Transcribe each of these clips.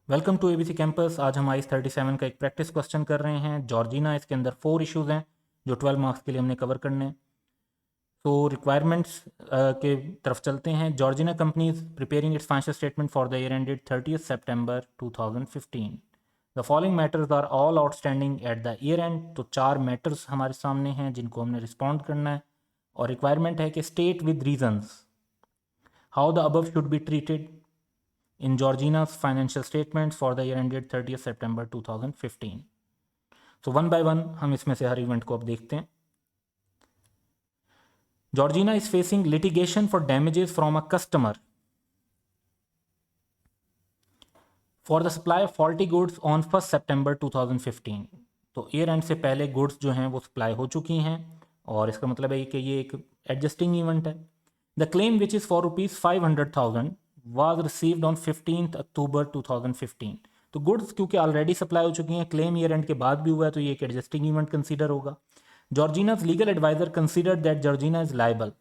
Welcome to ABC campus. आज हम ice 37 का एक प्रैक्टिस क्वेश्चन कर रहे हैं जॉर्जिना। इसके अंदर 4 इश्यूज़ हैं जो 12 मार्क्स के लिए हमने कवर करने हैं। तो रिक्वायरमेंट्स के तरफ चलते हैं। Georgina company is preparing its financial statement for the year ended 30 सितंबर 2015। The following matters are all outstanding at the year end. तो 4 मैटर्स हमारे सामने हैं जिनको हमने रिस्पॉन्ड करना है और रिक्वायरमेंट है कि state with reasons how the above should be treated in Georgina's financial statements for the year ended 30th September 2015. So one by one हम इसमें से हर इवेंट को अब देखते हैं। Georgina is facing litigation for damages from a customer for the supply of faulty goods on 1st September 2015. तो year end से पहले गुड्स जो हैं वो सप्लाई हो चुकी हैं और इसका मतलब है कि ये एक एडजस्टिंग इवेंट है। The claim which is for ₹500,000 was received on 15th अक्टूबर 2015। तो गुड्स क्योंकि ऑलरेडी सप्लाई हो चुकी हैं, क्लेम ईयर एंड के बाद भी हुआ है, तो ये एक एडजस्टिंग इवेंट कंसीडर होगा। Georgina's legal adviser considered that Georgina is liable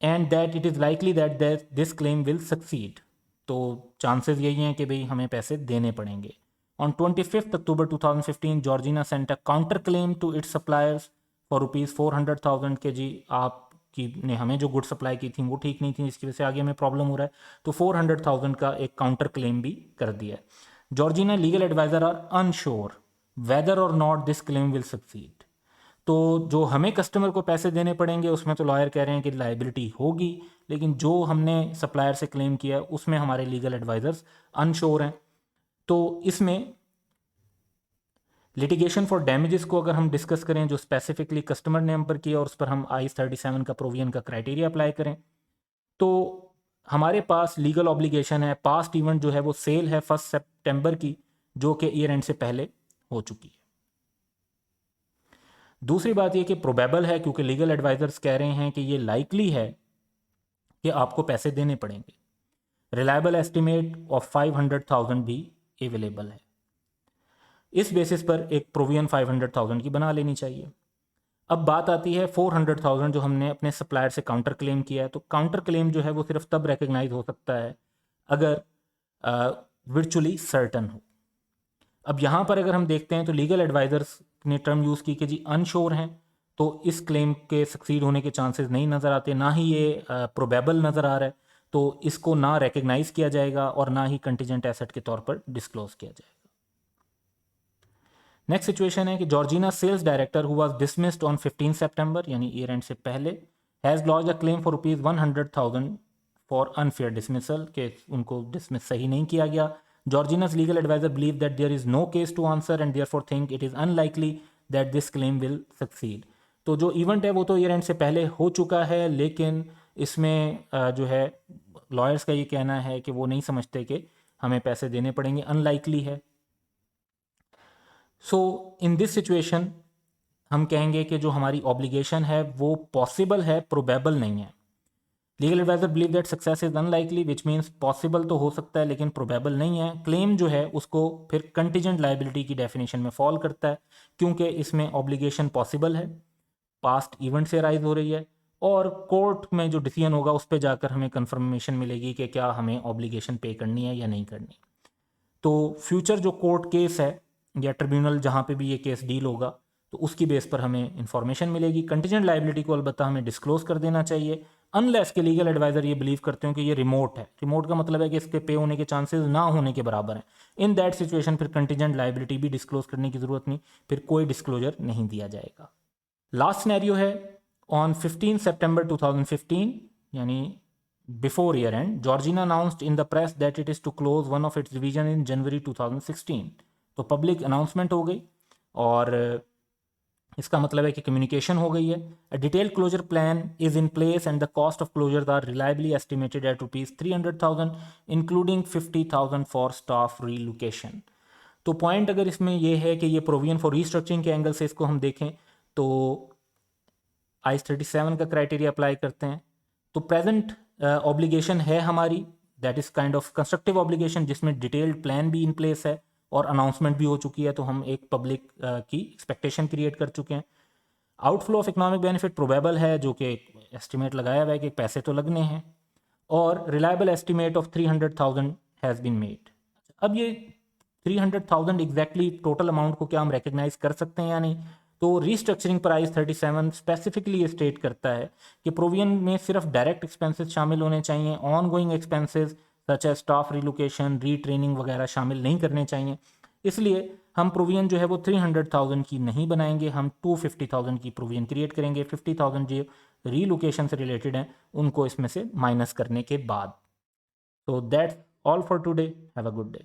and that it is likely that this claim will succeed. तो चांसेस यही हैं कि भाई हमें पैसे देने पड़ेंगे। On 25th October 2015 Georgina sent a counter claim to its suppliers for ₹400,000 के जी आप कि ने हमें जो गुड सप्लाई की थी वो ठीक नहीं थी, इसकी वजह से आगे हमें प्रॉब्लम हो रहा है। तो 400,000 का एक काउंटर क्लेम भी कर दिया है। Georgina legal adviser are unsure whether और not this claim will succeed. तो जो हमें कस्टमर को पैसे देने पड़ेंगे उसमें तो लॉयर कह रहे हैं कि लाइबिलिटी होगी, लेकिन जो हमने सप्लायर से क्लेम किया है उसमें हमारे लीगल एडवाइजर्स अनश्योर हैं। तो इसमें लिटिगेशन फॉर डैमेजेस को अगर हम डिस्कस करें जो स्पेसिफिकली कस्टमर ने हम पर किया और उस पर हम आईस 37 का प्रोविजन का क्राइटेरिया अप्लाई करें तो हमारे पास लीगल ऑब्लिगेशन है। पास्ट इवेंट जो है वो सेल है 1 सितंबर की, जो कि ईयर एंड से पहले हो चुकी है। दूसरी बात ये कि प्रोबेबल है, क्योंकि लीगल एडवाइजर्स कह रहे हैं कि ये लाइकली है कि आपको पैसे देने पड़ेंगे। रिलायबल एस्टिमेट ऑफ 500,000 भी अवेलेबल है। इस बेसिस पर एक प्रोविजन 500,000 की बना लेनी चाहिए। अब बात आती है 400,000 जो हमने अपने सप्लायर से काउंटर क्लेम किया है। तो काउंटर क्लेम जो है वो सिर्फ तब रिकग्नाइज हो सकता है अगर वर्चुअली सर्टन हो। अब यहाँ पर अगर हम देखते हैं तो लीगल एडवाइजर्स ने टर्म यूज़ की कि जी अनश्योर हैं, तो इस क्लेम के सक्सीड होने के चांसेस नहीं नज़र आते, ना ही ये प्रोबेबल नज़र आ रहा है, तो इसको ना रिकग्नाइज किया जाएगा और ना ही कंटीजेंट एसेट के तौर पर डिस्क्लोज किया जाएगा। नेक्स्ट सिचुएशन है कि Georgina sales director who was dismissed on 15 सितंबर यानी ईयर एंड से पहले has launch a claim for ₹100,000 for unfair dismissal के उनको डिसमिस सही नहीं किया गया। Georgina's legal adviser believe that there is no case to answer and therefore think it is unlikely that this claim will succeed. तो जो event है वो तो ईयर एंड से पहले हो चुका है, लेकिन इसमें जो है लॉयर्स का ये कहना है कि वो नहीं समझते कि हमें पैसे देने पड़ेंगे, अनलाइकली है। सो इन दिस सिचुएशन हम कहेंगे कि जो हमारी ऑब्लिगेशन है वो पॉसिबल है, प्रोबेबल नहीं है। Legal adviser believe that success is unlikely which means possible तो हो सकता है लेकिन प्रोबेबल नहीं है। क्लेम जो है उसको फिर कंटीजेंट लाइबिलिटी की डेफिनेशन में फॉल करता है, क्योंकि इसमें ऑब्लिगेशन पॉसिबल है, पास्ट इवेंट से राइज हो रही है और कोर्ट में जो डिसीजन होगा उस पर जाकर हमें कंफर्मेशन मिलेगी कि क्या हमें ऑब्लिगेशन पे करनी है या नहीं करनी। तो फ्यूचर जो कोर्ट केस है या ट्रिब्यूनल जहाँ पे भी ये केस डील होगा तो उसकी बेस पर हमें इंफॉर्मेशन मिलेगी। कंटीजेंट लाइबिलिटी को अलबत्ता हमें डिस्क्लोज कर देना चाहिए अनलेस के लीगल एडवाइजर ये बिलीव करते हो कि ये रिमोट है। रिमोट का मतलब है कि इसके पे होने के चांसेस ना होने के बराबर हैं। इन दैट सिचुएशन फिर कंटीजेंट लाइबिलिटी भी डिस्क्लोज करने की जरूरत नहीं, फिर कोई डिस्क्लोजर नहीं दिया जाएगा। लास्ट सिनेरियो है ऑन 15 सितंबर 2015 यानी before year end Georgina announced in the press that it is to close one of its division in January 2016। तो पब्लिक अनाउंसमेंट हो गई और इसका मतलब है कि कम्युनिकेशन हो गई है। A detailed closure plan is in place and the cost of closure are reliably estimated at ₹300,000 including 50,000 for staff relocation. तो पॉइंट अगर इसमें यह है कि ये प्रोविजन फॉर रीस्ट्रक्चरिंग के एंगल से इसको हम देखें तो आईस 37 का क्राइटेरिया अप्लाई करते हैं तो प्रेजेंट ऑब्लिगेशन है हमारी, that is kind of constructive obligation जिसमें डिटेल्ड प्लान भी इन प्लेस है और अनाउंसमेंट भी हो चुकी है, तो हम एक पब्लिक की एक्सपेक्टेशन क्रिएट कर चुके हैं। Outflow of economic benefit probable है, जो कि एस्टिमेट लगाया हुआ है कि पैसे तो लगने हैं, और reliable estimate of 300,000 has been made. अब ये 300,000 एग्जैक्टली टोटल अमाउंट को क्या हम रिकग्नाइज कर सकते हैं या नहीं? तो रीस्ट्रक्चरिंग प्राइस 37 स्पेसिफिकली ये स्टेट करता है कि प्रोविजन में सिर्फ डायरेक्ट एक्सपेंसेस शामिल होने चाहिए, ongoing expenses such as staff relocation, retraining वगैरह शामिल नहीं करने चाहिए। इसलिए हम प्रोविजन जो है वो 300,000 की नहीं बनाएंगे, हम 250,000 की प्रोविजन क्रिएट करेंगे। 50,000 जो रीलोकेशन से रिलेटेड हैं उनको इसमें से माइनस करने के बाद। So that's all for today. Have a good day.